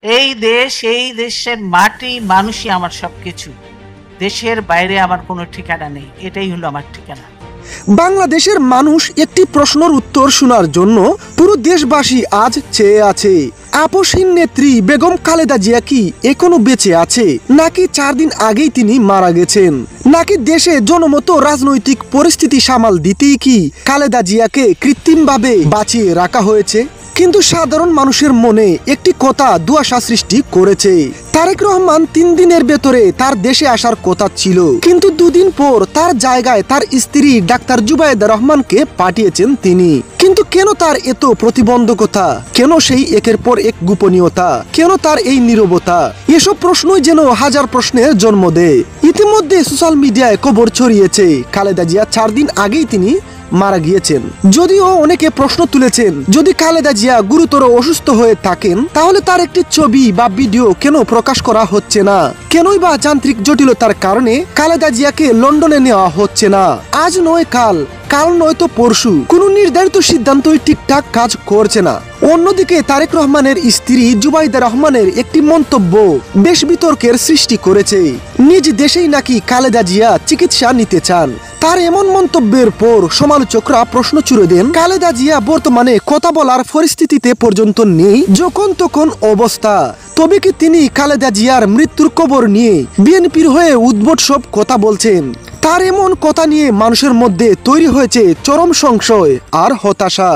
এই দেশ, এই দেশের মাটি মানুষই আমার সবকিছু। দেশের বাইরে আমার কোনো ঠিকানা নেই, এটাই হলো আমার ঠিকানা। বাংলাদেশের মানুষ একটি প্রশ্নের উত্তর শোনার জন্য পুরো দেশবাসী আজ চেয়ে আছে। আপসহীন নেত্রী বেগম খালেদা জিয়া কি এখনো বেঁচে আছে, নাকি 4 দিন আগেই তিনি মারা গেছেন, নাকি দেশে জনমত রাজনৈতিক পরিস্থিতি সামাল দিতেই কি খালেদা জিয়াকে কৃত্রিমভাবে বাঁচিয়ে রাখা হয়েছে? কিন্তু সাধারণ মানুষের মনে একটি কথা দুয়াশা সৃষ্টি করেছে। তারেক রহমান 3 দিনের ভেতরে তার দেশে আসার কথা ছিল, কিন্তু 2 দিন পর তার জায়গায় তার স্ত্রী ডাক্তার জুবাইদা রহমানকে পাঠিয়েছেন তিনি। কিন্তু কেন তার এত প্রতিবন্ধকতা? কেন সেই একের পর এক গোপনীয়তা? কেন তার এই নীরবতা? এসব প্রশ্নই যেন হাজার প্রশ্নের জন্ম দেয়। ইতিমধ্যে সোশ্যাল মিডিয়ায় খবর ছড়িয়েছে খালেদা জিয়া 4 দিন আগেই তিনি মারা গিয়েছেন। যদিও অনেকে প্রশ্ন তুলেছেন, যদি খালেদা জিয়া গুরুতর অসুস্থ হয়ে থাকেন তাহলে তার একটি ছবি বা ভিডিও কেন প্রকাশ করা হচ্ছে না? কেনই বা যান্ত্রিক জটিলতার কারণে খালেদা জিয়াকে লন্ডনে নেওয়া হচ্ছে না? আজ নয় কাল, কাল নয়তো পরশু, কোনো নির্ধারিত সিদ্ধান্তই ঠিকঠাক কাজ করছে না। অন্যদিকে তারেক রহমানের স্ত্রী জুবাইদা রহমানের একটি মন্তব্য বেশ বিতর্কের সৃষ্টি করেছে। নিজ দেশেই নাকি খালেদা জিয়া চিকিৎসা নিতে চান। তার এমন মন্তব্যের পর সমালোচকরা প্রশ্ন ছুড়ে দেন, খালেদা জিয়া বর্তমানে কথা বলার পরিস্থিতিতে পর্যন্ত নেই, যখন তখন অবস্থা। তবে কি তিনি খালেদা জিয়ার মৃত্যুর খবর নিয়ে বিএনপির হয়ে উদ্ভট সব কথা বলছেন? তার এমন কথা নিয়ে মানুষের মধ্যে তৈরি হয়েছে চরম সংশয় আর হতাশা।